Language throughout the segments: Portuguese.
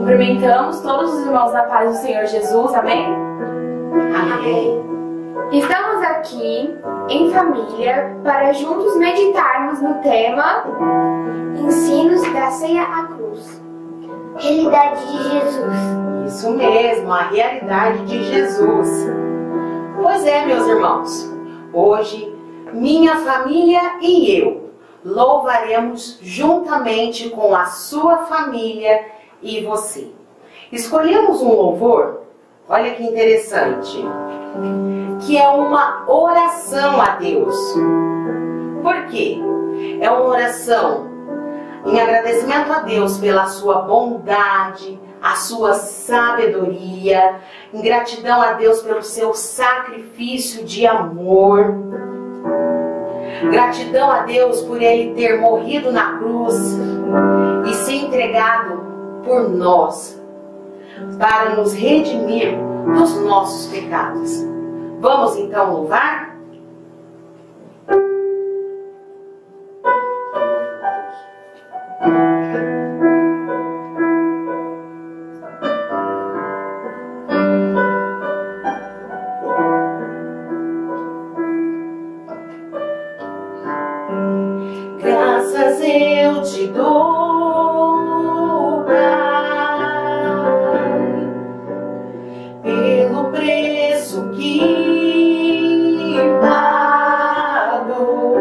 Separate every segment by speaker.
Speaker 1: Cumprimentamos todos os irmãos na paz do Senhor Jesus, amém?
Speaker 2: Amém.
Speaker 3: Estamos aqui em família para juntos meditarmos no tema Ensinos da Ceia à Cruz.
Speaker 2: Realidade de Jesus.
Speaker 4: Isso mesmo, a realidade de Jesus. Pois é, meus irmãos, hoje minha família e eu louvaremos juntamente com a sua família e você. Escolhemos um louvor, olha que interessante, que é uma oração a Deus. Por quê? É uma oração em agradecimento a Deus pela sua bondade, a sua sabedoria, em gratidão a Deus pelo seu sacrifício de amor, gratidão a Deus por Ele ter morrido na cruz e se entregado por nós, para nos redimir dos nossos pecados. Vamos então louvar? Graças eu te dou, Pai, pelo preço que pagou,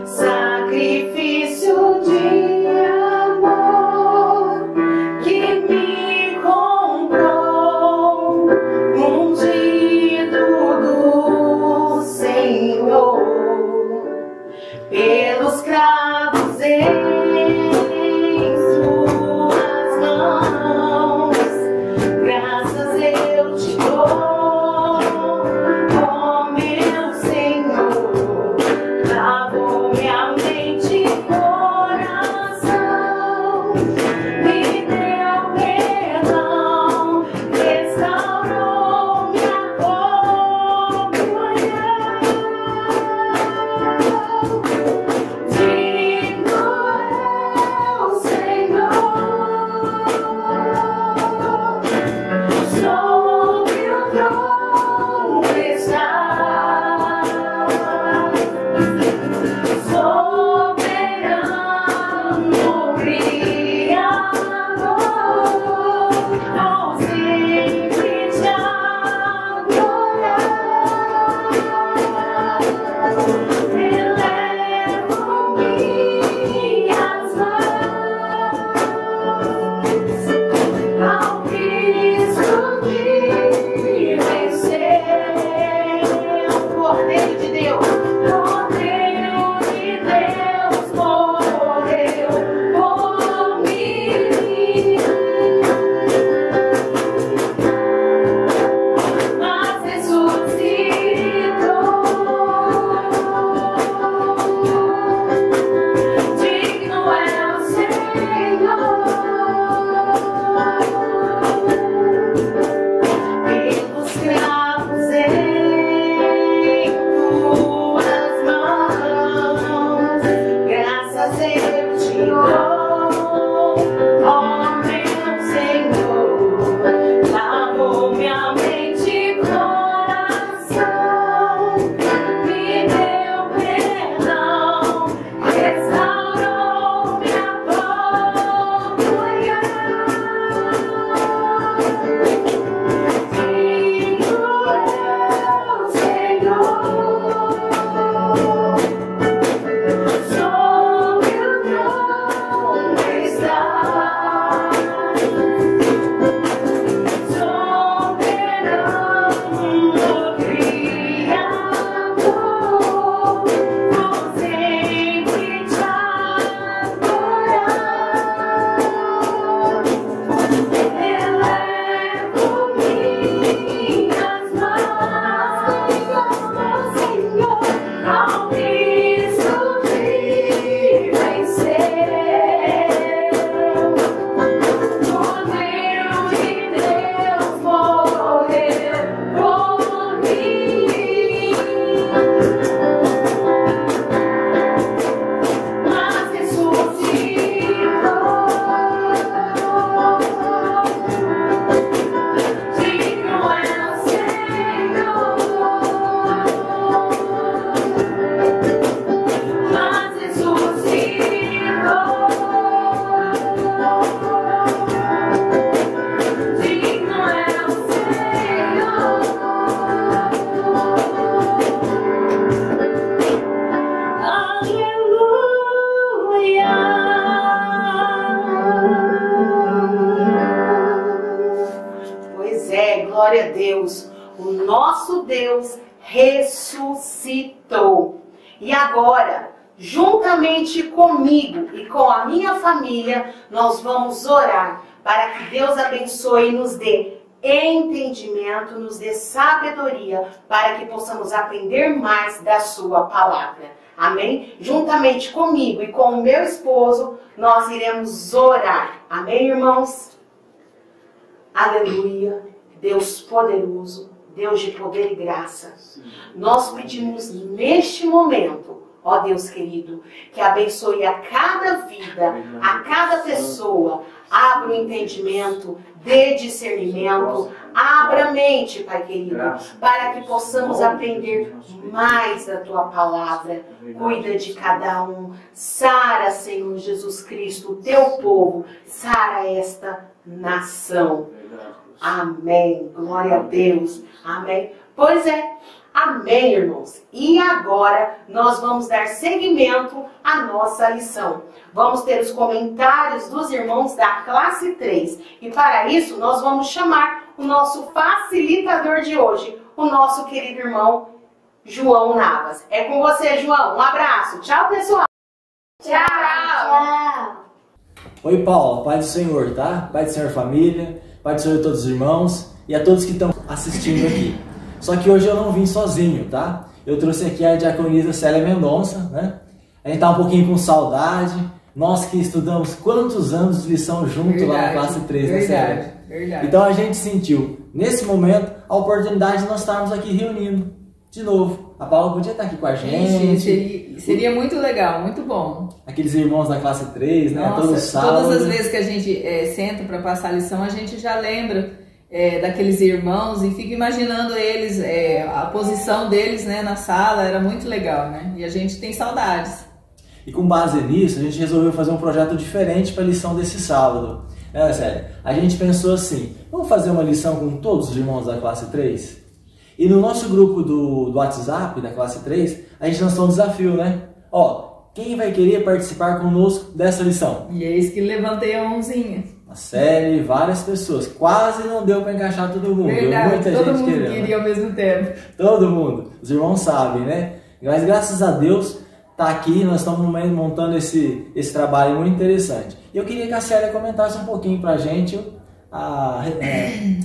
Speaker 4: sacrifício de amor que me comprou, ungido do Senhor, pelos cravos em suas mãos. Graças eu te dou, ó meu Senhor, lavou minha mente e coração, me deu perdão, restaurou minha comunhão. Digno é o Senhor, sobre o trono está, soberano Criador. Glória a Deus. O nosso Deus ressuscitou. E agora, juntamente comigo e com a minha família, nós vamos orar para que Deus abençoe e nos dê entendimento, nos dê sabedoria, para que possamos aprender mais da sua palavra. Amém? Juntamente comigo e com o meu esposo, nós iremos orar. Amém, irmãos? Aleluia. Deus poderoso, Deus de poder e graça. Nós pedimos neste momento, ó Deus querido, que abençoe a cada vida, a cada pessoa. Abra o entendimento, dê discernimento, abra a mente, Pai querido, para que possamos aprender mais da Tua palavra. Cuida de cada um. Sara, Senhor Jesus Cristo, o Teu povo. Sara esta nação. Amém. Glória a Deus. Amém. Pois é. Amém, irmãos. E agora nós vamos dar seguimento à nossa lição. Vamos ter os comentários dos irmãos da classe 3. E para isso nós vamos chamar o nosso facilitador de hoje, o nosso querido irmão João Navas. É com você, João. Um abraço. Tchau, pessoal.
Speaker 3: Tchau!
Speaker 5: Oi, Paulo. Pai do Senhor, tá? Pai do Senhor, família. Pai do Senhor, todos os irmãos e a todos que estão assistindo aqui. Só que hoje eu não vim sozinho, tá? Eu trouxe aqui a diaconisa Célia Mendonça, né? A gente tá um pouquinho com saudade. Nós que estudamos quantos anos de lição junto lá na classe 3, né, Célia?
Speaker 6: Verdade.
Speaker 5: Então a gente sentiu, nesse momento, a oportunidade de nós estarmos aqui reunindo de novo. A Paula podia estar aqui com a gente.
Speaker 6: Seria muito legal, muito bom.
Speaker 5: Aqueles irmãos da classe 3, né?
Speaker 6: Nossa,
Speaker 5: todo sábado.
Speaker 6: todas as vezes que a gente senta para passar a lição, a gente já lembra daqueles irmãos e fica imaginando eles, a posição deles, né, na sala. Era muito legal, né? E a gente tem saudades.
Speaker 5: E com base nisso, a gente resolveu fazer um projeto diferente para a lição desse sábado. Né, Célia? A gente pensou assim, vamos fazer uma lição com todos os irmãos da classe 3? E no nosso grupo do WhatsApp da classe 3, a gente lançou um desafio, né? Ó, quem vai querer participar conosco dessa lição?
Speaker 6: E é isso que levantei a mãozinha.
Speaker 5: A série, várias pessoas. Quase não deu para encaixar todo mundo.
Speaker 6: Verdade,
Speaker 5: muita
Speaker 6: todo
Speaker 5: gente
Speaker 6: mundo
Speaker 5: querendo,
Speaker 6: queria ao mesmo tempo.
Speaker 5: Todo mundo. Os irmãos sabem, né? Mas graças a Deus, tá aqui, nós estamos montando esse trabalho muito interessante. E eu queria que a Célia comentasse um pouquinho pra gente a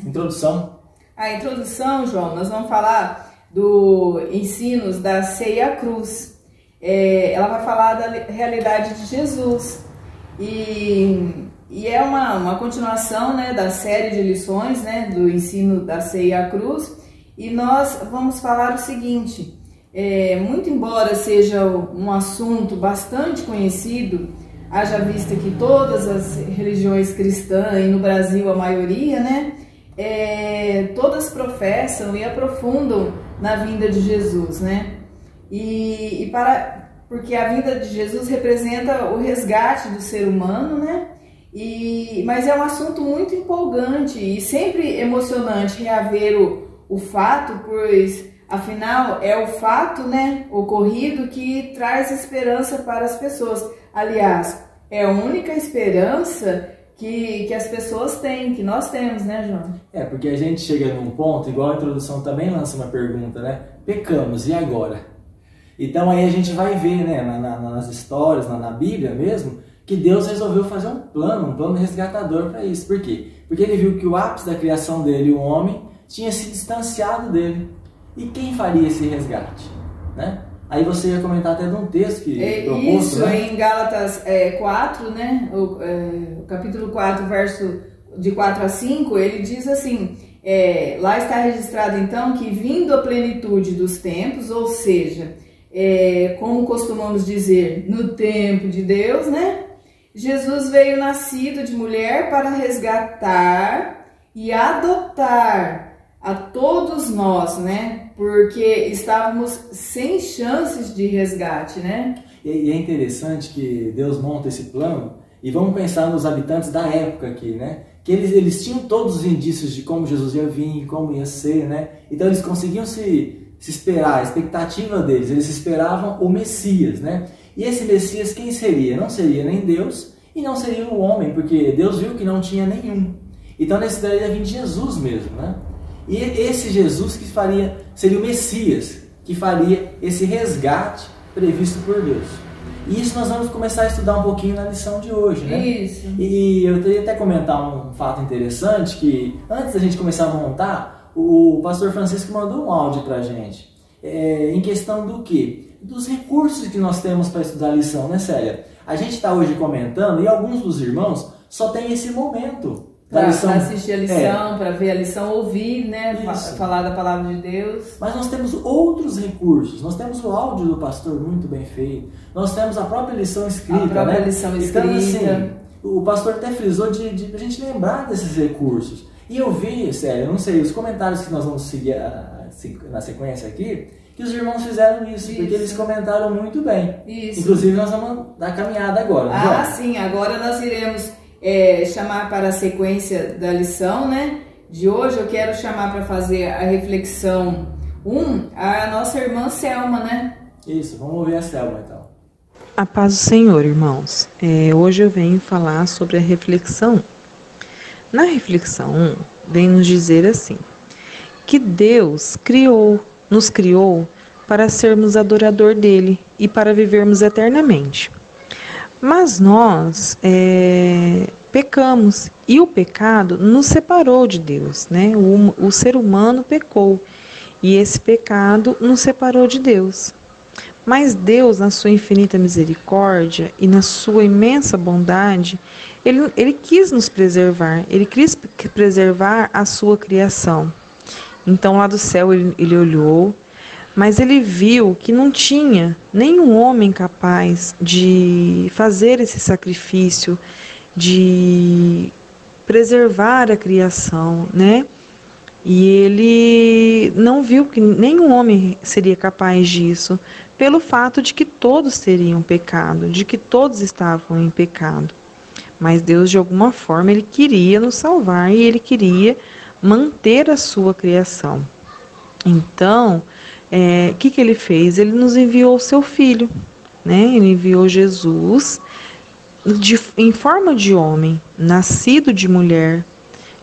Speaker 5: introdução.
Speaker 6: A introdução, João, nós vamos falar do ensinos da Ceia Cruz. Ela vai falar da realidade de Jesus. E é uma continuação, né, da série de lições, né, do ensino da Ceia Cruz. E nós vamos falar o seguinte: muito embora seja um assunto bastante conhecido, haja vista que todas as religiões cristãs, e no Brasil a maioria, né, todas professam e aprofundam na vinda de Jesus, né? Porque a vinda de Jesus representa o resgate do ser humano, né? Mas é um assunto muito empolgante e sempre emocionante reaver o fato, pois afinal é o fato, né, ocorrido que traz esperança para as pessoas. Aliás, é a única esperança que as pessoas têm, que nós temos, né, João?
Speaker 5: Porque a gente chega num ponto, igual a introdução também lança uma pergunta, né? Pecamos, e agora? Então aí a gente vai ver, né, nas histórias, na Bíblia mesmo, que Deus resolveu fazer um plano resgatador para isso. Por quê? Porque ele viu que o ápice da criação dele, o homem, tinha se distanciado dele. E quem faria esse resgate? Né? Aí você ia comentar até de um texto que proposto,
Speaker 6: isso,
Speaker 5: né?
Speaker 6: Em Gálatas 4, né? O capítulo 4, verso de 4 a 5, ele diz assim, lá está registrado então que vindo a plenitude dos tempos, ou seja, como costumamos dizer, no tempo de Deus, né? Jesus veio nascido de mulher para resgatar e adotar a todos nós, né? Porque estávamos sem chances de resgate, né?
Speaker 5: E é interessante que Deus monta esse plano, e vamos pensar nos habitantes da época aqui, né? Que eles tinham todos os indícios de como Jesus ia vir, como ia ser, né? Então eles conseguiam se esperar, a expectativa deles, eles esperavam o Messias, né? E esse Messias quem seria? Não seria nem Deus e não seria o homem, porque Deus viu que não tinha nenhum. Então nesse daí ia vir Jesus mesmo, né? E esse Jesus que seria o Messias, que faria esse resgate previsto por Deus. E isso nós vamos começar a estudar um pouquinho na lição de hoje, né?
Speaker 6: Isso.
Speaker 5: E eu queria até comentar um fato interessante, que antes da gente começar a montar, o pastor Francisco mandou um áudio pra gente. Em questão do quê? Dos recursos que nós temos para estudar a lição, né, Célia? A gente está hoje comentando e alguns dos irmãos só tem esse momento
Speaker 6: para assistir a lição, para ver a lição, ouvir, né, falar da palavra de Deus.
Speaker 5: Mas nós temos outros recursos. Nós temos o áudio do pastor muito bem feito. Nós temos a própria lição escrita.
Speaker 6: A própria lição escrita.
Speaker 5: Então, assim, o pastor até frisou de a gente lembrar desses recursos. E eu vi, sério, eu não sei, os comentários que nós vamos seguir na sequência aqui, que os irmãos fizeram isso, porque eles comentaram muito bem.
Speaker 6: Isso.
Speaker 5: Inclusive, nós vamos dar caminhada agora.
Speaker 6: Sim, agora nós iremos chamar para a sequência da lição, né? De hoje eu quero chamar para fazer a reflexão 1 a nossa irmã Selma, né?
Speaker 5: Isso, vamos ouvir a Selma então.
Speaker 7: A paz do Senhor, irmãos. Hoje eu venho falar sobre a reflexão. Na reflexão 1, vem nos dizer assim, que Deus nos criou para sermos adorador dele e para vivermos eternamente. Mas nós pecamos e o pecado nos separou de Deus, né? O ser humano pecou e esse pecado nos separou de Deus. Mas Deus, na sua infinita misericórdia e na sua imensa bondade, Ele quis nos preservar, Ele quis preservar a sua criação. Então lá do céu ele olhou, mas ele viu que não tinha nenhum homem capaz de fazer esse sacrifício, de preservar a criação, né? E ele não viu que nenhum homem seria capaz disso, pelo fato de que todos teriam pecado, de que todos estavam em pecado. Mas Deus, de alguma forma, Ele queria nos salvar e Ele queria manter a sua criação. Então, o que Ele fez? Ele nos enviou o seu Filho, né? Ele enviou Jesus em forma de homem, nascido de mulher.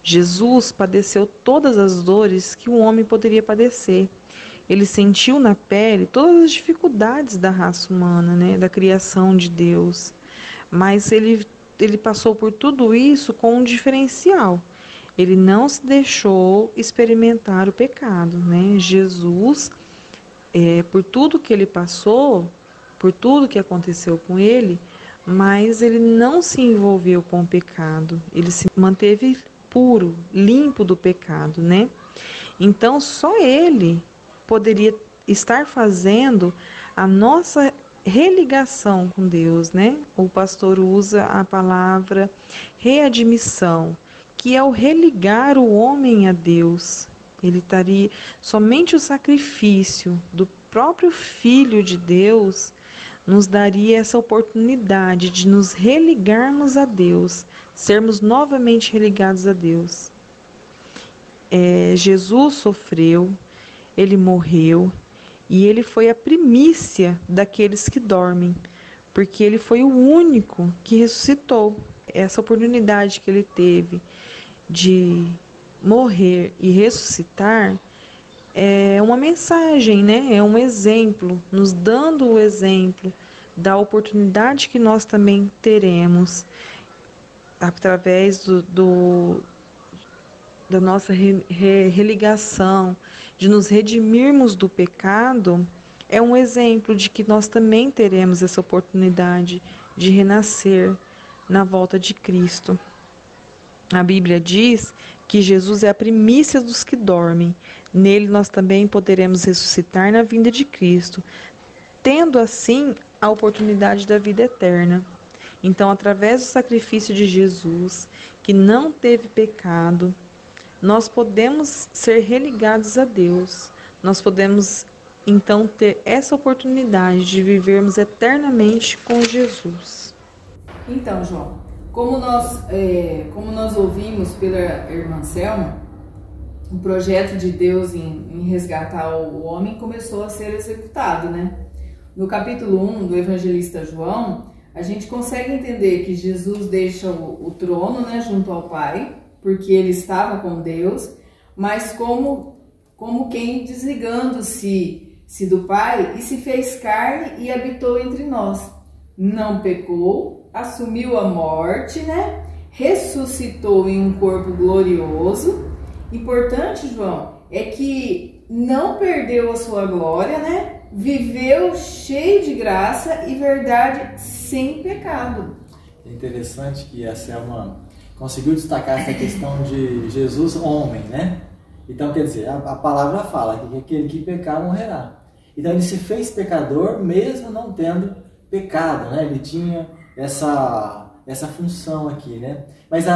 Speaker 7: Jesus padeceu todas as dores que o homem poderia padecer. Ele sentiu na pele todas as dificuldades da raça humana, né, da criação de Deus. Mas ele passou por tudo isso com um diferencial. Ele não se deixou experimentar o pecado, né? Jesus, por tudo que ele passou, por tudo que aconteceu com ele, mas ele não se envolveu com o pecado. Ele se manteve puro, limpo do pecado, né? Então só ele poderia estar fazendo a nossa religação com Deus, né? O pastor usa a palavra readmissão, que é o religar o homem a Deus. Ele estaria somente o sacrifício do próprio Filho de Deus nos daria essa oportunidade de nos religarmos a Deus, sermos novamente religados a Deus. Jesus sofreu, Ele morreu e Ele foi a primícia daqueles que dormem, porque Ele foi o único que ressuscitou. Essa oportunidade que Ele teve de morrer e ressuscitar é uma mensagem, né? É um exemplo, nos dando o exemplo da oportunidade que nós também teremos através da nossa religação, de nos redimirmos do pecado. É um exemplo de que nós também teremos essa oportunidade de renascer na volta de Cristo. A Bíblia diz que Jesus é a primícia dos que dormem. Nele nós também poderemos ressuscitar na vinda de Cristo, tendo assim a oportunidade da vida eterna. Então, através do sacrifício de Jesus, que não teve pecado, nós podemos ser religados a Deus. Nós podemos então ter essa oportunidade de vivermos eternamente com Jesus.
Speaker 6: Então, João, como nós ouvimos pela irmã Selma, o projeto de Deus em resgatar o homem começou a ser executado, né? No capítulo 1 do evangelista João, a gente consegue entender que Jesus deixa o trono, né, junto ao Pai, porque ele estava com Deus, mas como quem desligando-se do Pai e se fez carne e habitou entre nós. Não pecou, assumiu a morte, né? Ressuscitou em um corpo glorioso. Importante, João, é que não perdeu a sua glória, né? Viveu cheio de graça e verdade sem pecado.
Speaker 5: É interessante que a Selma conseguiu destacar essa questão de Jesus homem, né? Então, quer dizer, a palavra fala que aquele que pecar morrerá. Então, ele se fez pecador mesmo não tendo pecado, né? Ele tinha essa função aqui, né? Mas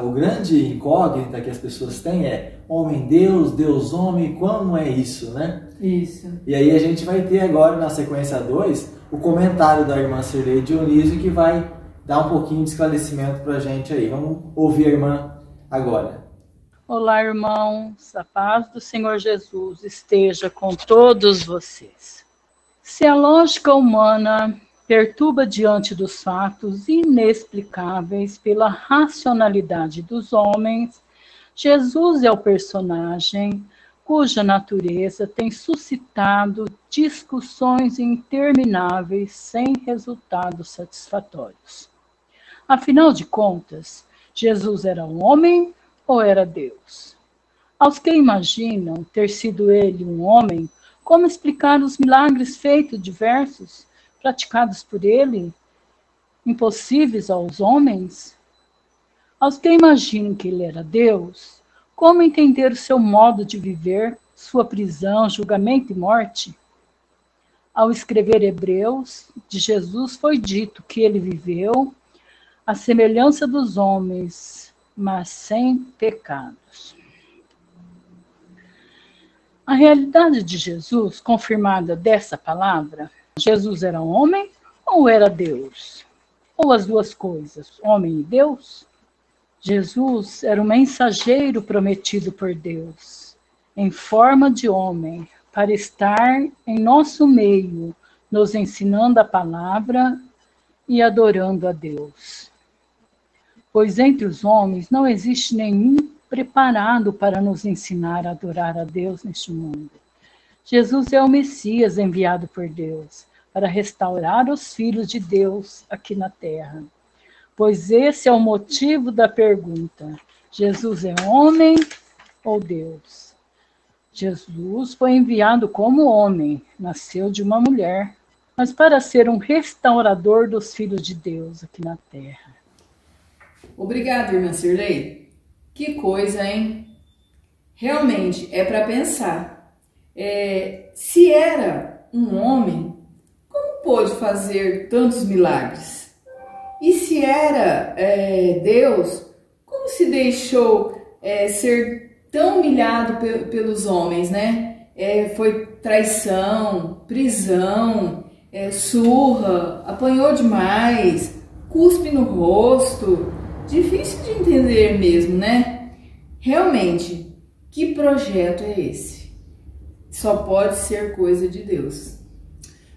Speaker 5: o grande incógnita que as pessoas têm é homem-Deus, Deus-homem, como é isso, né?
Speaker 6: Isso.
Speaker 5: E aí a gente vai ter agora, na sequência 2, o comentário da irmã Cirlei Dionísio, que vai dar um pouquinho de esclarecimento para a gente aí. Vamos ouvir a irmã agora.
Speaker 8: Olá, irmãos, a paz do Senhor Jesus esteja com todos vocês. Se a lógica humana perturba diante dos fatos inexplicáveis pela racionalidade dos homens, Jesus é o personagem cuja natureza tem suscitado discussões intermináveis sem resultados satisfatórios. Afinal de contas, Jesus era um homem ou era Deus? Aos que imaginam ter sido ele um homem, como explicar os milagres feitos diversos, praticados por ele, impossíveis aos homens? Aos que imaginam que ele era Deus, como entender o seu modo de viver, sua prisão, julgamento e morte? Ao escrever Hebreus, de Jesus foi dito que ele viveu à semelhança dos homens, mas sem pecados. A realidade de Jesus, confirmada dessa palavra, Jesus era um homem ou era Deus? Ou as duas coisas, homem e Deus? Jesus era um mensageiro prometido por Deus, em forma de homem, para estar em nosso meio, nos ensinando a palavra e adorando a Deus. Pois entre os homens não existe nenhum preparado para nos ensinar a adorar a Deus neste mundo. Jesus é o Messias enviado por Deus para restaurar os filhos de Deus aqui na terra. Pois esse é o motivo da pergunta: Jesus é homem ou Deus? Jesus foi enviado como homem, nasceu de uma mulher, mas para ser um restaurador dos filhos de Deus aqui na terra.
Speaker 6: Obrigada, irmã Cirlei. Que coisa, hein? Realmente é para pensar. Se era um homem, como pôde fazer tantos milagres? E se era Deus, como se deixou ser tão humilhado pelos homens, né? Foi traição, prisão, surra, apanhou demais, cuspe no rosto. Difícil de entender mesmo, né? Realmente, que projeto é esse? Só pode ser coisa de Deus.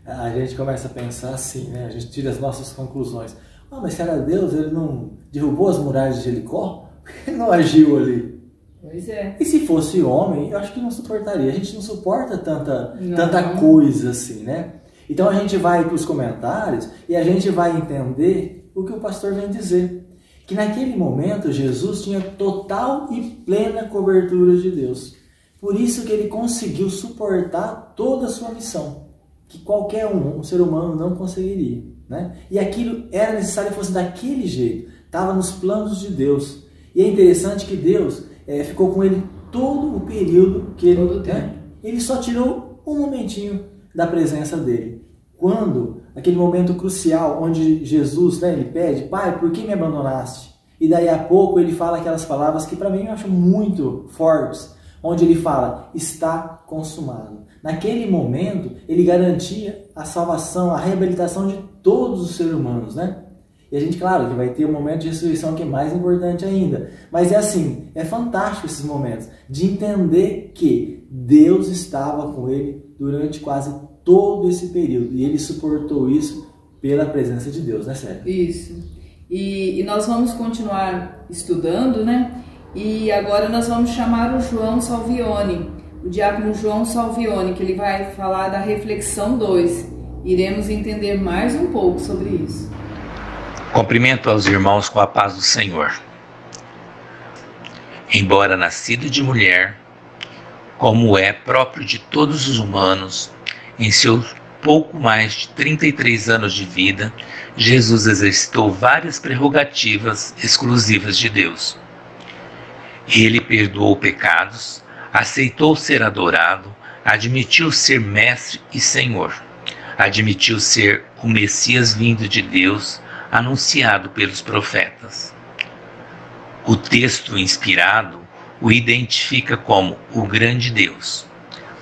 Speaker 5: A gente começa a pensar assim, né? A gente tira as nossas conclusões. Mas se era Deus, ele não derrubou as muralhas de Jericó? Por que ele não agiu ali?
Speaker 6: Pois é.
Speaker 5: E se fosse homem, eu acho que não suportaria. A gente não suporta tanta coisa assim, né? Então a gente vai para os comentários e a gente vai entender o que o pastor vem dizer. Que naquele momento Jesus tinha total e plena cobertura de Deus. Por isso que ele conseguiu suportar toda a sua missão, que qualquer um ser humano não conseguiria, né? E aquilo era necessário que fosse daquele jeito, estava nos planos de Deus. E é interessante que Deus ficou com ele todo o período que ele só tirou um momentinho da presença dele. Quando aquele momento crucial onde Jesus, ele pede: Pai, por que me abandonaste? E daí a pouco ele fala aquelas palavras que para mim eu acho muito fortes, onde ele fala: está consumado. Naquele momento ele garantia a salvação, a reabilitação de todos os seres humanos, né? E a gente, claro, que vai ter um momento de ressurreição que é mais importante ainda. Mas é fantástico esses momentos de entender que Deus estava com ele durante quase todo esse período. E ele suportou isso pela presença de Deus, né, Célia?
Speaker 6: Isso. E nós vamos continuar estudando, né? E agora nós vamos chamar o João Salvione, o diácono João Salvione, que ele vai falar da reflexão 2. Iremos entender mais um pouco sobre isso.
Speaker 9: Cumprimento aos irmãos com a paz do Senhor. Embora nascido de mulher, como é próprio de todos os humanos, em seus pouco mais de 33 anos de vida, Jesus exercitou várias prerrogativas exclusivas de Deus. Ele perdoou pecados, aceitou ser adorado, admitiu ser mestre e senhor, admitiu ser o Messias vindo de Deus, anunciado pelos profetas. O texto inspirado o identifica como o grande Deus,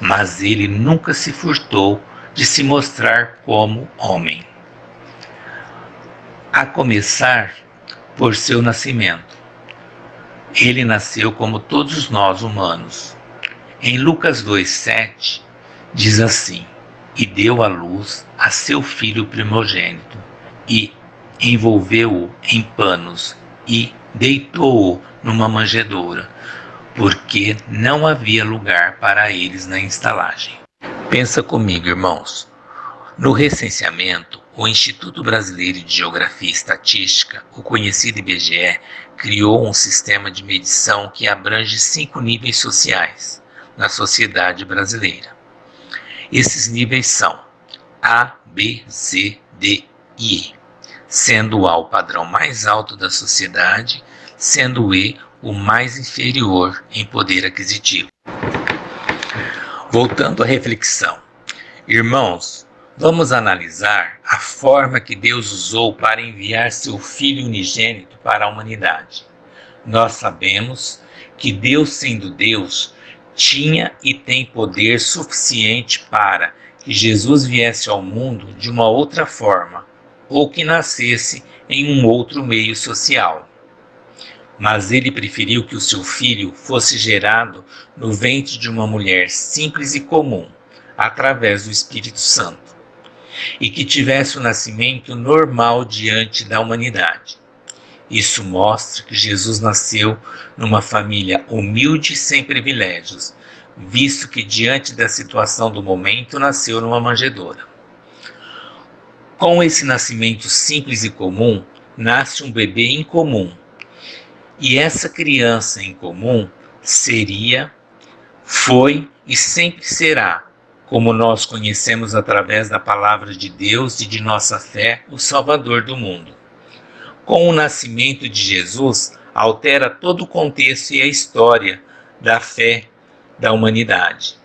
Speaker 9: mas ele nunca se furtou de se mostrar como homem. A começar por seu nascimento. Ele nasceu como todos nós humanos. Em Lucas 2,7 diz assim: e deu à luz a seu filho primogênito, e envolveu-o em panos e deitou-o numa manjedoura, porque não havia lugar para eles na estalagem. Pensa comigo, irmãos. No recenseamento, o Instituto Brasileiro de Geografia e Estatística, o conhecido IBGE, criou um sistema de medição que abrange 5 níveis sociais na sociedade brasileira. Esses níveis são A, B, C, D e E, sendo o A o padrão mais alto da sociedade, sendo o E o mais inferior em poder aquisitivo. Voltando à reflexão. Irmãos, vamos analisar a forma que Deus usou para enviar seu Filho unigênito para a humanidade. Nós sabemos que Deus, sendo Deus, tinha e tem poder suficiente para que Jesus viesse ao mundo de uma outra forma, ou que nascesse em um outro meio social. Mas ele preferiu que o seu filho fosse gerado no ventre de uma mulher simples e comum, através do Espírito Santo, e que tivesse o nascimento normal diante da humanidade. Isso mostra que Jesus nasceu numa família humilde e sem privilégios, visto que diante da situação do momento nasceu numa manjedoura. Com esse nascimento simples e comum, nasce um bebê incomum. E essa criança incomum seria, foi e sempre será, como nós conhecemos através da palavra de Deus e de nossa fé, o Salvador do mundo. Com o nascimento de Jesus, altera todo o contexto e a história da fé da humanidade.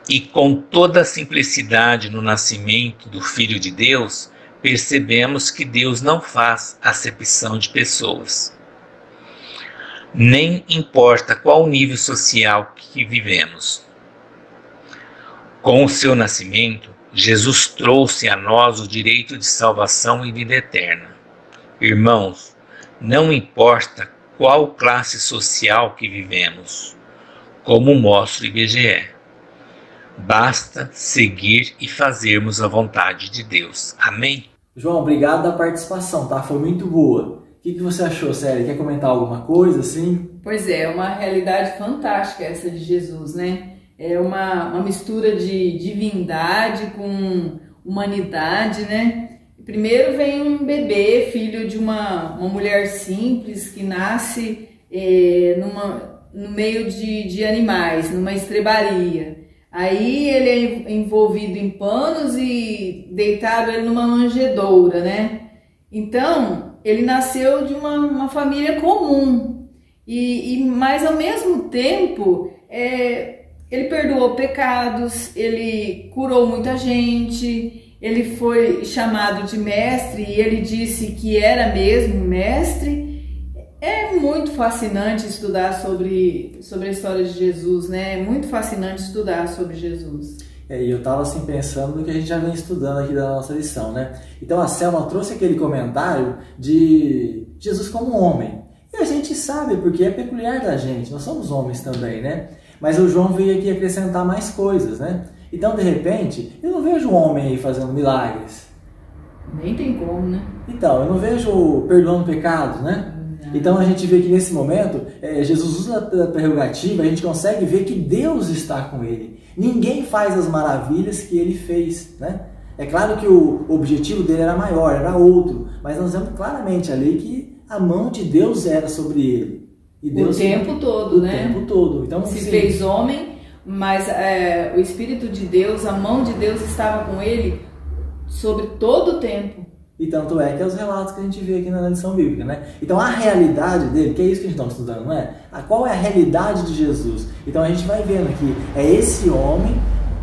Speaker 9: E com toda a simplicidade no nascimento do Filho de Deus, percebemos que Deus não faz acepção de pessoas. Nem importa qual nível social que vivemos. Com o seu nascimento, Jesus trouxe a nós o direito de salvação e vida eterna. Irmãos, não importa qual classe social que vivemos, como mostra o IBGE. Basta seguir e fazermos a vontade de Deus. Amém?
Speaker 5: João, obrigado da participação, tá? Foi muito boa. O que você achou, Célia? Quer comentar alguma coisa, assim?
Speaker 6: Pois é uma realidade fantástica essa de Jesus, né? É uma mistura de divindade com humanidade, né? Primeiro vem um bebê, filho de uma mulher simples, que nasce no meio de animais, numa estrebaria. Aí ele é envolvido em panos e deitado ele numa manjedoura, né? Então, ele nasceu de uma família comum, mas ao mesmo tempo, ele perdoou pecados, ele curou muita gente, ele foi chamado de mestre e ele disse que era mesmo mestre. É muito fascinante estudar sobre a história de Jesus, né? É muito fascinante estudar sobre Jesus.
Speaker 5: E eu estava assim pensando no que a gente já vem estudando aqui da nossa lição, né? Então a Selma trouxe aquele comentário de Jesus como homem. E a gente sabe, porque é peculiar da gente, nós somos homens também, né? Mas o João veio aqui acrescentar mais coisas, né? Então, de repente, eu não vejo um homem aí fazendo milagres.
Speaker 6: Nem tem como, né?
Speaker 5: Então, eu não vejo perdoando pecados, né?
Speaker 6: Não.
Speaker 5: Então a gente vê que nesse momento, Jesus usa a prerrogativa, a gente consegue ver que Deus está com ele. Ninguém faz as maravilhas que ele fez, né? É claro que o objetivo dele era maior, era outro, mas nós vemos claramente ali que a mão de Deus era sobre ele. E Deus,
Speaker 6: o tempo todo, né?
Speaker 5: O tempo todo. Então,
Speaker 6: se fez homem, mas o Espírito de Deus, a mão de Deus estava com ele sobre todo o tempo.
Speaker 5: E tanto é que é os relatos que a gente vê aqui na lição bíblica, né? Então a realidade dele, que é isso que a gente está estudando, não é? Qual é a realidade de Jesus? Então a gente vai vendo aqui, é esse homem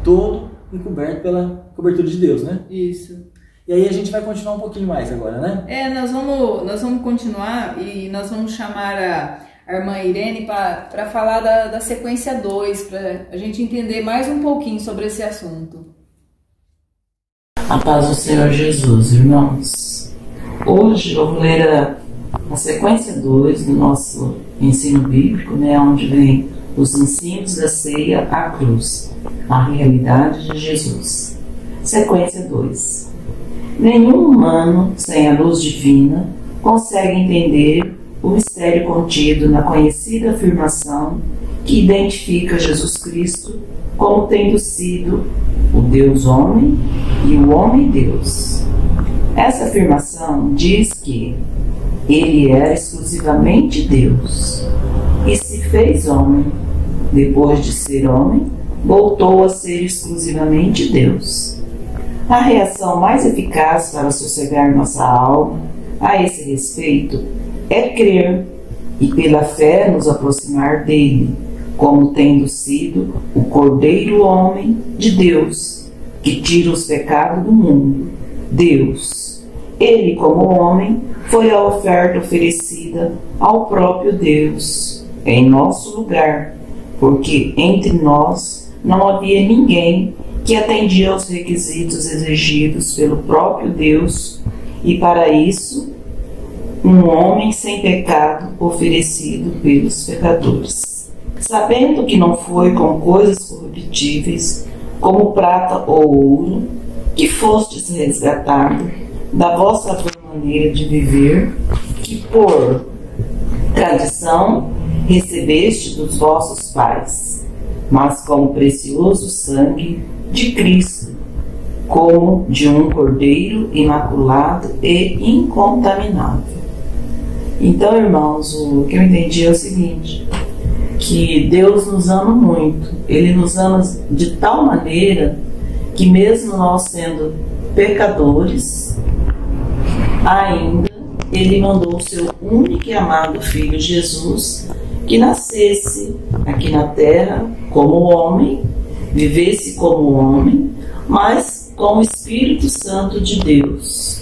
Speaker 5: todo encoberto pela cobertura de Deus, né?
Speaker 6: Isso.
Speaker 5: E aí a gente vai continuar um pouquinho mais agora, né?
Speaker 6: Nós vamos continuar e nós vamos chamar a irmã Irene para falar da sequência 2, para a gente entender mais um pouquinho sobre esse assunto.
Speaker 10: A paz do Senhor Jesus, irmãos. Hoje eu vou ler a sequência 2 do nosso ensino bíblico, né, onde vem os ensinos da ceia à cruz, a realidade de Jesus. Sequência 2. Nenhum humano sem a luz divina consegue entender o mistério contido na conhecida afirmação que identifica Jesus Cristo como tendo sido o Deus homem e o homem Deus. Essa afirmação diz que ele era exclusivamente Deus e se fez homem. Depois de ser homem, voltou a ser exclusivamente Deus. A reação mais eficaz para sossegar nossa alma a esse respeito é crer e pela fé nos aproximar dele, como tendo sido o Cordeiro Homem de Deus, que tira os pecados do mundo. Deus, ele como homem, foi a oferta oferecida ao próprio Deus, em nosso lugar, porque entre nós não havia ninguém que atendia aos requisitos exigidos pelo próprio Deus, e para isso, um homem sem pecado oferecido pelos pecadores. Sabendo que não foi com coisas corruptíveis, como prata ou ouro, que fostes resgatado da vossa maneira de viver, que por tradição recebeste dos vossos pais, mas com o precioso sangue de Cristo, como de um cordeiro imaculado e incontaminável. Então, irmãos, o que eu entendi é o seguinte, que Deus nos ama muito. Ele nos ama de tal maneira que mesmo nós sendo pecadores, ainda Ele mandou o seu único e amado Filho Jesus que nascesse aqui na terra como homem, vivesse como homem, mas com o Espírito Santo de Deus,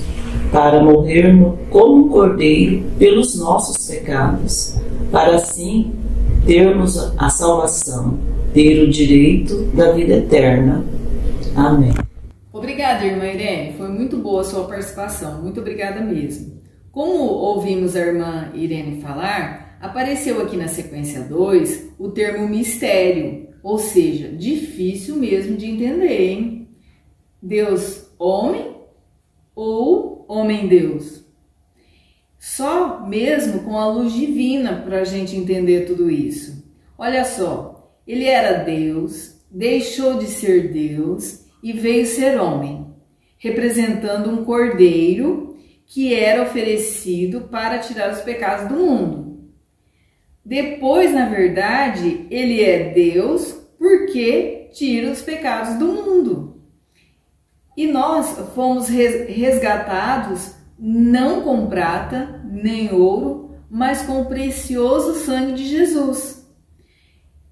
Speaker 10: para morrer como um cordeiro pelos nossos pecados, para assim termos a salvação, ter o direito da vida eterna. Amém.
Speaker 6: Obrigada, irmã Irene. Foi muito boa a sua participação. Muito obrigada mesmo. Como ouvimos a irmã Irene falar, apareceu aqui na sequência 2 o termo mistério, ou seja, difícil mesmo de entender, hein? Deus homem ou homem-deus? Só mesmo com a luz divina para a gente entender tudo isso. Olha só, ele era Deus, deixou de ser Deus e veio ser homem, representando um cordeiro que era oferecido para tirar os pecados do mundo. Depois, na verdade, ele é Deus porque tira os pecados do mundo. E nós fomos resgatados não com prata nem ouro, mas com o precioso sangue de Jesus,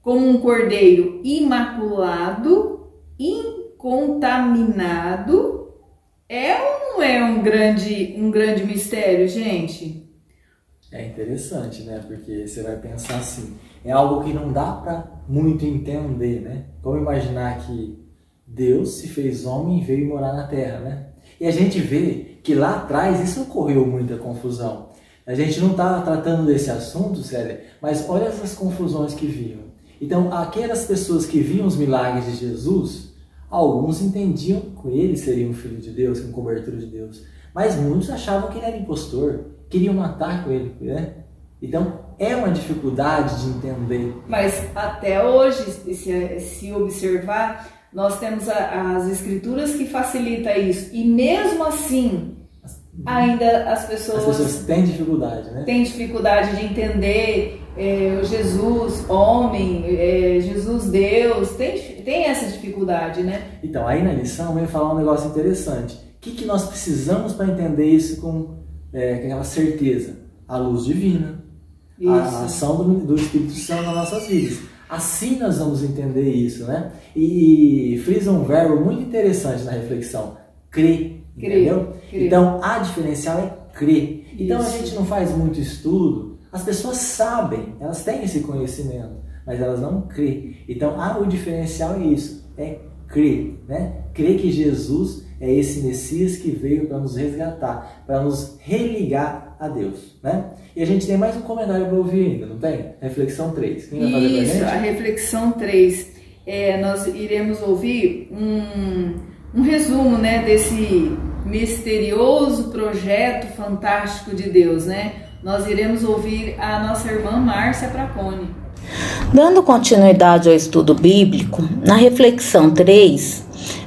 Speaker 6: como um cordeiro imaculado, incontaminado. É ou não é um grande mistério, gente?
Speaker 5: É interessante, né? Porque você vai pensar assim, é algo que não dá para muito entender, né? Como imaginar que Deus se fez homem e veio morar na terra, né? E a gente vê que lá atrás isso ocorreu muita confusão. A gente não está tratando desse assunto, Célia, mas olha essas confusões que viam. Então, aquelas pessoas que viam os milagres de Jesus, alguns entendiam que ele seria um filho de Deus, com cobertura de Deus. Mas muitos achavam que ele era impostor, queriam matar com ele, né? Então, é uma dificuldade de entender.
Speaker 6: Mas até hoje, se observar, nós temos as escrituras que facilitam isso. E mesmo assim, ainda as pessoas
Speaker 5: têm dificuldade, né?
Speaker 6: Têm dificuldade de entender Jesus homem, Jesus Deus. Tem essa dificuldade, né?
Speaker 5: Então, aí na lição vem falar um negócio interessante. O que nós precisamos para entender isso com aquela certeza? A luz divina. Isso. A ação do Espírito Santo nas nossas vidas. Assim nós vamos entender isso, né? E frisa um verbo muito interessante na reflexão: crer, entendeu? Crer. Então, a diferencial é crer. Então, a gente não faz muito estudo, as pessoas sabem, elas têm esse conhecimento, mas elas não crêem. Então, o diferencial é isso, é crer, né? Crer que Jesus é esse Messias que veio para nos resgatar, para nos religar a Deus, né? E a gente tem mais um comentário para ouvir ainda, não tem? Reflexão 3. Quem vai fazer pra gente?
Speaker 6: Isso, a reflexão 3. Nós iremos ouvir um resumo, né, desse misterioso projeto fantástico de Deus, né? Nós iremos ouvir a nossa irmã Márcia Pracone.
Speaker 11: Dando continuidade ao estudo bíblico, na reflexão 3,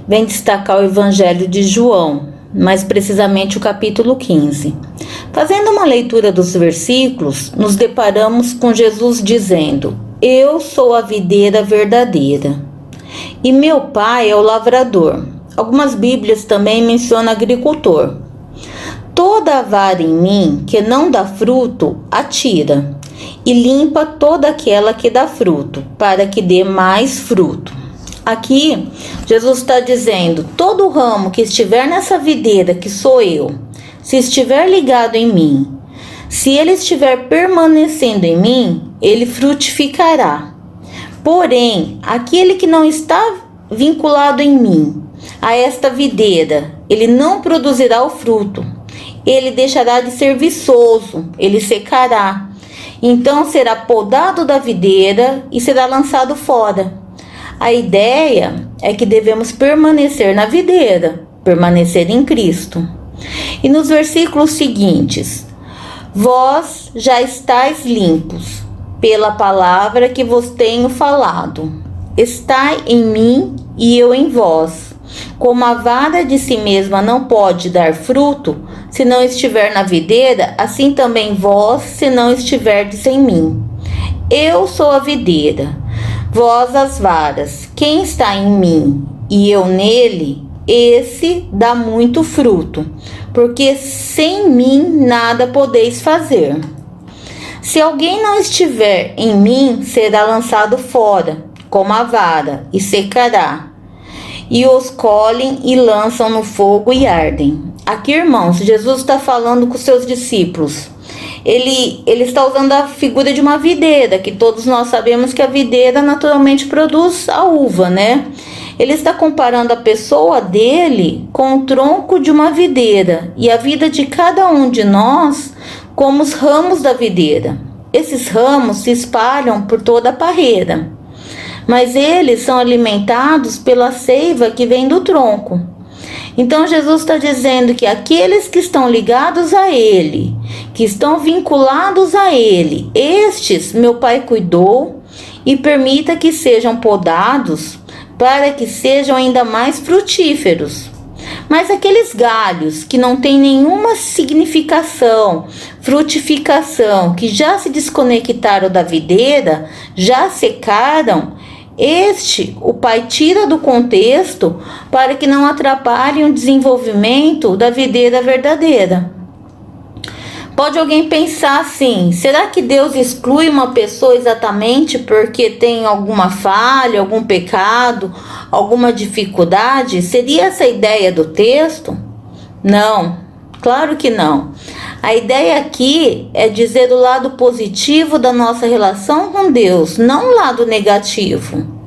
Speaker 11: vem destacar o Evangelho de João, mais precisamente o capítulo 15. Fazendo uma leitura dos versículos, nos deparamos com Jesus dizendo: Eu sou a videira verdadeira e meu pai é o lavrador. Algumas Bíblias também mencionam agricultor. Toda a vara em mim que não dá fruto, atira, e limpa toda aquela que dá fruto, para que dê mais fruto. Aqui, Jesus está dizendo: todo ramo que estiver nessa videira, que sou eu, se estiver ligado em mim, se ele estiver permanecendo em mim, ele frutificará. Porém, aquele que não está vinculado em mim, a esta videira, ele não produzirá o fruto. Ele deixará de ser viçoso, ele secará. Então será podado da videira e será lançado fora. A ideia é que devemos permanecer na videira, permanecer em Cristo. E nos versículos seguintes: vós já estáis limpos pela palavra que vos tenho falado. Estai em mim e eu em vós. Como a vara de si mesma não pode dar fruto se não estiver na videira, assim também vós, se não estiverdes em mim. Eu sou a videira, vós as varas. Quem está em mim e eu nele, esse dá muito fruto, porque sem mim nada podeis fazer. Se alguém não estiver em mim, será lançado fora, como a vara, e secará. E os colhem e lançam no fogo e ardem. Aqui, irmãos, Jesus está falando com seus discípulos. Ele está usando a figura de uma videira, que todos nós sabemos que a videira naturalmente produz a uva, né? Ele está comparando a pessoa dele com o tronco de uma videira e a vida de cada um de nós como os ramos da videira. Esses ramos se espalham por toda a parreira, mas eles são alimentados pela seiva que vem do tronco. Então Jesus está dizendo que aqueles que estão ligados a Ele, que estão vinculados a Ele, estes meu Pai cuidou e permita que sejam podados para que sejam ainda mais frutíferos. Mas aqueles galhos que não têm nenhuma significação, frutificação, que já se desconectaram da videira, já secaram, o Pai tira do contexto para que não atrapalhem o desenvolvimento da videira verdadeira. Pode alguém pensar assim: será que Deus exclui uma pessoa exatamente porque tem alguma falha, algum pecado, alguma dificuldade? Seria essa a ideia do texto? Não, claro que não. A ideia aqui é dizer o lado positivo da nossa relação com Deus, não o lado negativo.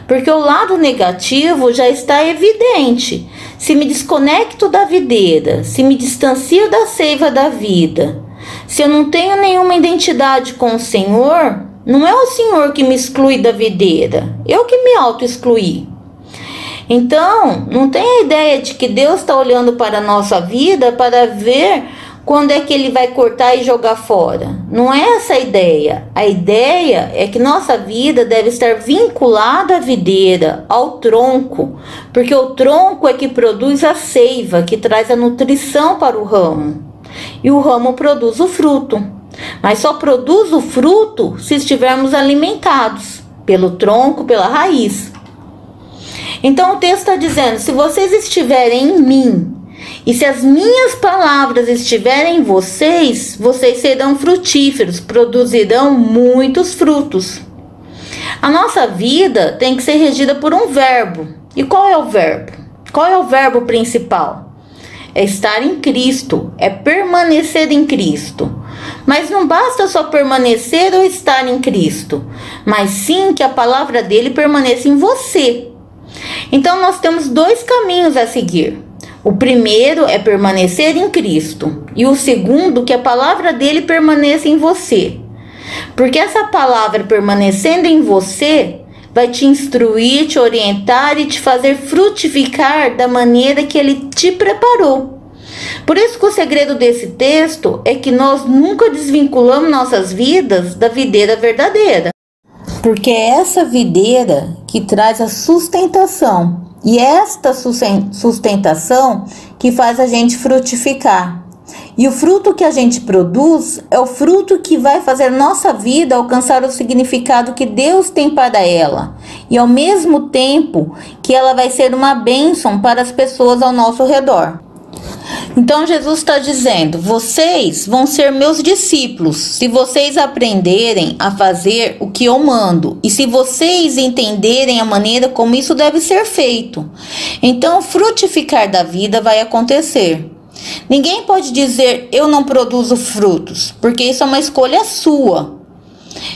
Speaker 11: Porque o lado negativo já está evidente. Se me desconecto da videira, se me distancio da seiva da vida, se eu não tenho nenhuma identidade com o Senhor, não é o Senhor que me exclui da videira, eu que me auto-excluí. Então, não tem a ideia de que Deus está olhando para a nossa vida para ver quando é que ele vai cortar e jogar fora? Não é essa a ideia. A ideia é que nossa vida deve estar vinculada à videira, ao tronco, porque o tronco é que produz a seiva, que traz a nutrição para o ramo. E o ramo produz o fruto. Mas só produz o fruto se estivermos alimentados pelo tronco, pela raiz. Então o texto está dizendo: se vocês estiverem em mim, e se as minhas palavras estiverem em vocês, vocês serão frutíferos, produzirão muitos frutos. A nossa vida tem que ser regida por um verbo. E qual é o verbo? Qual é o verbo principal? É estar em Cristo, é permanecer em Cristo. Mas não basta só permanecer ou estar em Cristo, mas sim que a palavra dele permaneça em você. Então nós temos dois caminhos a seguir. O primeiro é permanecer em Cristo, e o segundo, que a palavra dele permaneça em você. Porque essa palavra permanecendo em você vai te instruir, te orientar e te fazer frutificar da maneira que ele te preparou. Por isso que o segredo desse texto é que nós nunca desvinculamos nossas vidas da videira verdadeira. Porque é essa videira que traz a sustentação. E é esta sustentação que faz a gente frutificar. E o fruto que a gente produz é o fruto que vai fazer nossa vida alcançar o significado que Deus tem para ela. E ao mesmo tempo que ela vai ser uma bênção para as pessoas ao nosso redor. Então Jesus está dizendo: vocês vão ser meus discípulos se vocês aprenderem a fazer o que eu mando e se vocês entenderem a maneira como isso deve ser feito. Então frutificar da vida vai acontecer. Ninguém pode dizer eu não produzo frutos, porque isso é uma escolha sua.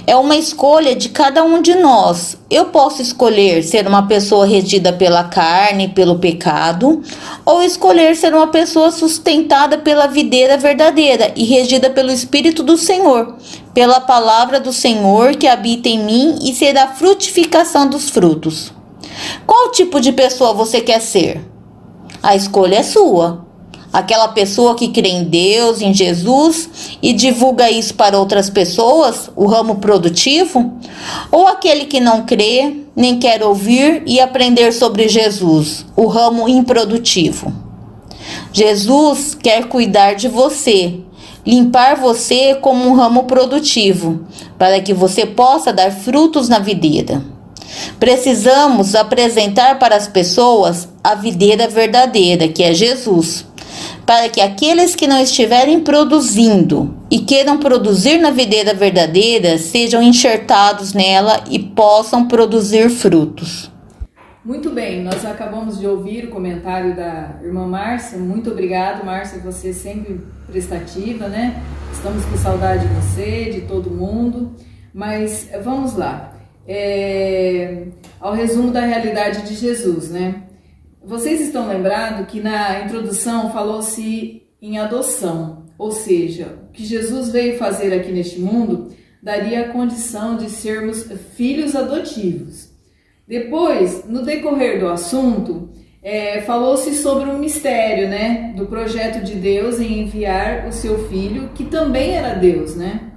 Speaker 11: É uma escolha de cada um de nós. Eu posso escolher ser uma pessoa regida pela carne, pelo pecado, ou escolher ser uma pessoa sustentada pela videira verdadeira e regida pelo Espírito do Senhor, pela palavra do Senhor que habita em mim e será a frutificação dos frutos. Qual tipo de pessoa você quer ser? A escolha é sua. Aquela pessoa que crê em Deus, em Jesus e divulga isso para outras pessoas, o ramo produtivo? Ou aquele que não crê, nem quer ouvir e aprender sobre Jesus, o ramo improdutivo? Jesus quer cuidar de você, limpar você como um ramo produtivo, para que você possa dar frutos na videira. Precisamos apresentar para as pessoas a videira verdadeira, que é Jesus, para que aqueles que não estiverem produzindo e queiram produzir na videira verdadeira sejam enxertados nela e possam produzir frutos.
Speaker 6: Muito bem, nós acabamos de ouvir o comentário da irmã Márcia. Muito obrigado, Márcia, você sempre prestativa, né? Estamos com saudade de você, de todo mundo, mas vamos lá. Ao resumo da realidade de Jesus, né? Vocês estão lembrados que na introdução falou-se em adoção, ou seja, o que Jesus veio fazer aqui neste mundo daria a condição de sermos filhos adotivos. Depois, no decorrer do assunto, falou-se sobre o mistério, né, do projeto de Deus em enviar o seu filho, que também era Deus, né?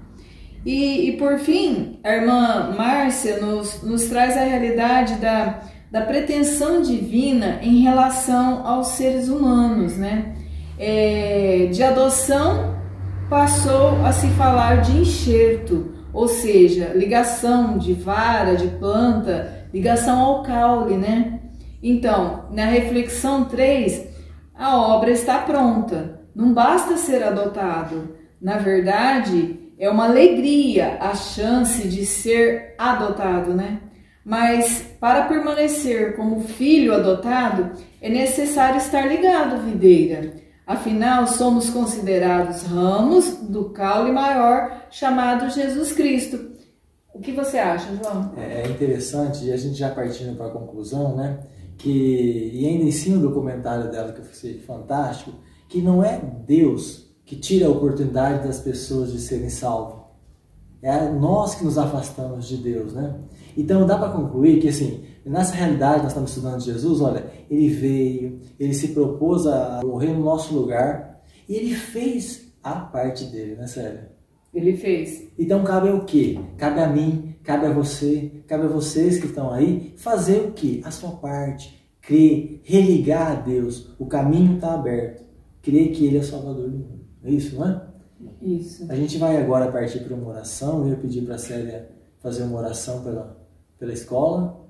Speaker 6: E por fim, a irmã Márcia nos traz a realidade da pretensão divina em relação aos seres humanos, né? De adoção passou a se falar de enxerto, ou seja, ligação de vara, de planta, ligação ao caule, né? Então, na reflexão 3, a obra está pronta. Não basta ser adotado. Na verdade, é uma alegria a chance de ser adotado, né? Mas para permanecer como filho adotado, é necessário estar ligado à videira. Afinal, somos considerados ramos do caule maior chamado Jesus Cristo. O que você acha, João?
Speaker 5: É interessante, e a gente já partindo para a conclusão, né? E ainda em cima do comentário dela, que eu achei fantástico, que não é Deus que tira a oportunidade das pessoas de serem salvas. É nós que nos afastamos de Deus, né? Então dá para concluir que, assim, nessa realidade nós estamos estudando Jesus, olha, ele veio, ele se propôs a morrer no nosso lugar e ele fez a parte dele, né, Célia?
Speaker 6: Ele fez.
Speaker 5: Então cabe o quê? Cabe a mim, cabe a você, cabe a vocês que estão aí, fazer o quê? A sua parte. Crer, religar a Deus. O caminho está aberto. Crer que Ele é o Salvador do mundo. É isso, não é?
Speaker 6: Isso.
Speaker 5: A gente vai agora partir para uma oração. Eu ia pedir para a Célia fazer uma oração pela escola.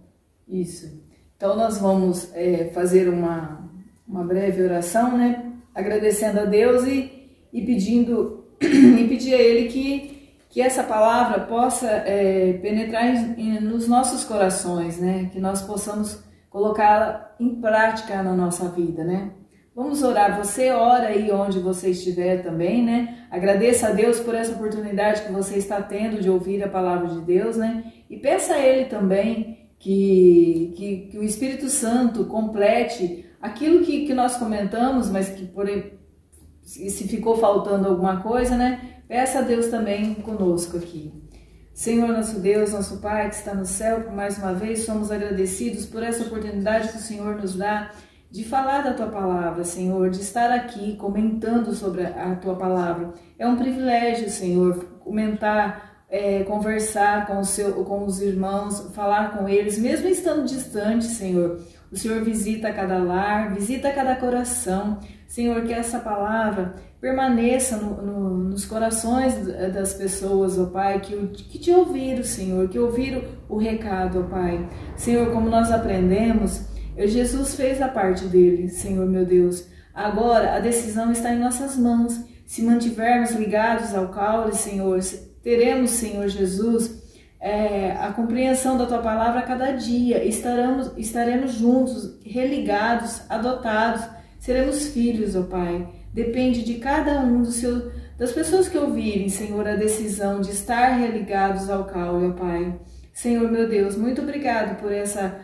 Speaker 6: Isso. Então nós vamos fazer uma breve oração, né? Agradecendo a Deus e pedindo e pedir a Ele que essa palavra possa penetrar nos nossos corações, né? Que nós possamos colocá-la em prática na nossa vida, né? Vamos orar. Você ora aí onde você estiver também, né? Agradeça a Deus por essa oportunidade que você está tendo de ouvir a palavra de Deus, né? E peça a Ele também que o Espírito Santo complete aquilo que nós comentamos, mas que se ficou faltando alguma coisa, né? Peça a Deus também conosco aqui. Senhor, nosso Deus, nosso Pai que está no céu, por mais uma vez somos agradecidos por essa oportunidade que o Senhor nos dá de falar da Tua Palavra, Senhor, de estar aqui comentando sobre a Tua Palavra. É um privilégio, Senhor, comentar, conversar com os irmãos, falar com eles, mesmo estando distante, Senhor. O Senhor visita cada lar, visita cada coração. Senhor, que essa palavra permaneça nos corações das pessoas, ó Pai, que te ouviram, Senhor, que ouviram o recado, ó Pai. Senhor, como nós aprendemos, Jesus fez a parte dele, Senhor, meu Deus. Agora, a decisão está em nossas mãos. Se mantivermos ligados ao caule, Senhor, teremos, Senhor Jesus, a compreensão da Tua Palavra a cada dia. Estaremos juntos, religados, adotados. Seremos filhos, ó Pai. Depende de cada um das pessoas que ouvirem, Senhor, a decisão de estar religados ao caule, ó Pai. Senhor, meu Deus, muito obrigado por essa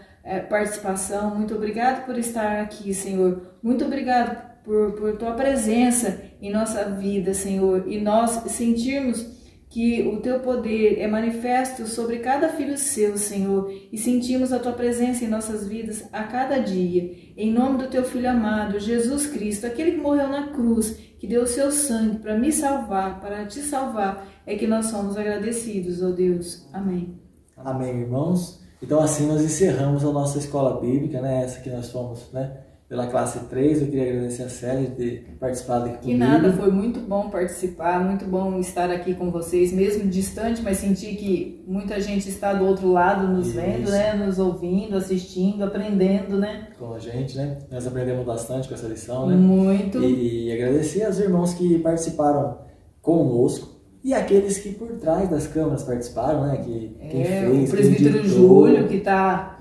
Speaker 6: participação. Muito obrigado por estar aqui, Senhor. Muito obrigado por Tua presença em nossa vida, Senhor. E nós sentirmos que o Teu poder é manifesto sobre cada filho seu, Senhor, e sentimos a Tua presença em nossas vidas a cada dia. Em nome do Teu Filho amado, Jesus Cristo, aquele que morreu na cruz, que deu o Seu sangue para me salvar, para Te salvar, é que nós somos agradecidos, ó Deus. Amém.
Speaker 5: Amém, irmãos. Então assim nós encerramos a nossa escola bíblica, né? Essa que nós fomos, né? Pela classe 3, eu queria agradecer a Célia de ter participado aqui comigo.
Speaker 6: Que nada, foi muito bom participar, muito bom estar aqui com vocês, mesmo distante, mas senti que muita gente está do outro lado nos vendo, né? Nos ouvindo, assistindo, aprendendo, né?
Speaker 5: Com a gente, né? Nós aprendemos bastante com essa lição, né?
Speaker 6: Muito.
Speaker 5: E agradecer aos irmãos que participaram conosco e aqueles que por trás das câmeras participaram, né? Quem fez,
Speaker 6: o presbítero Júlio, que está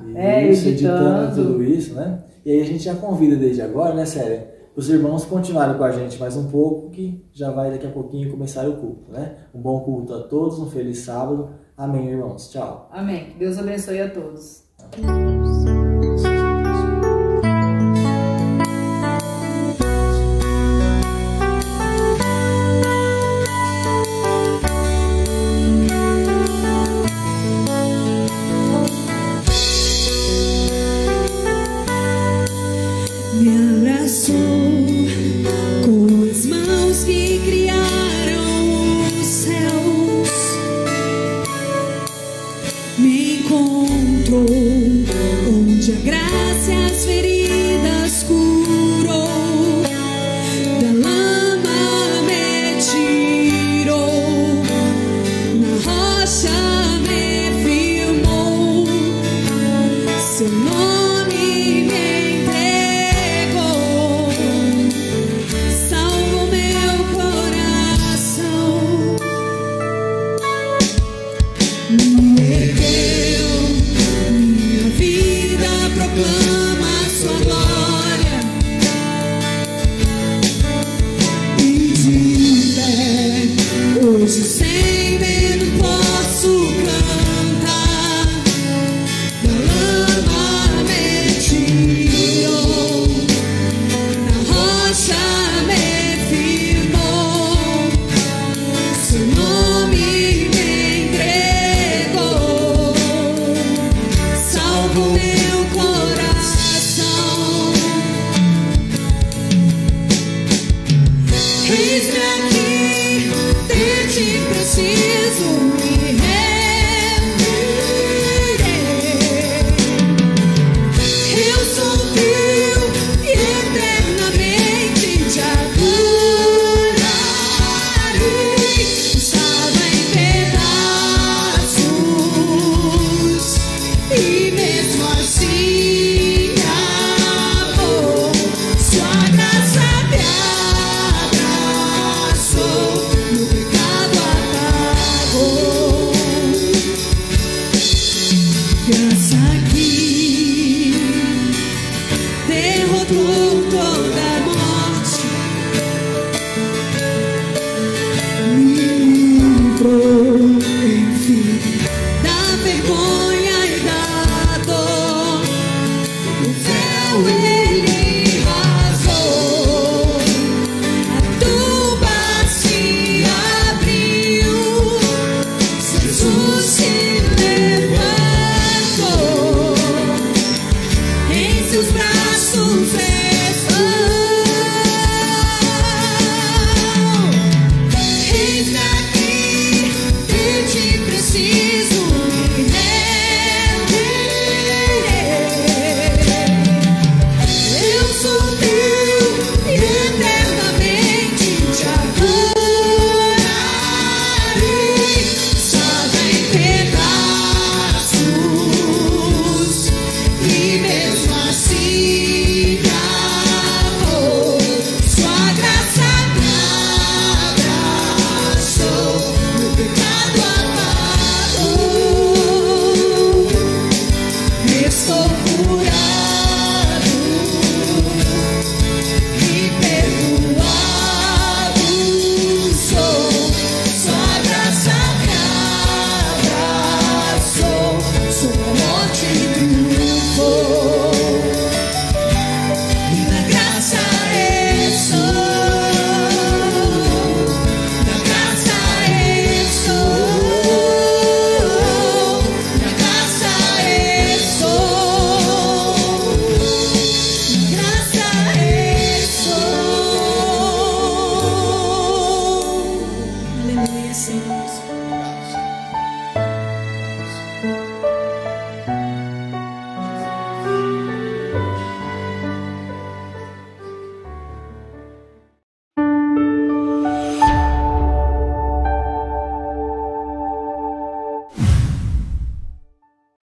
Speaker 5: editando tudo isso, né? E aí a gente já convida desde agora, né, Célia, os irmãos continuarem com a gente mais um pouco, que já vai daqui a pouquinho começar o culto, né? Um bom culto a todos, um feliz sábado. Amém, irmãos. Tchau.
Speaker 6: Amém. Deus abençoe a todos.
Speaker 5: Amém.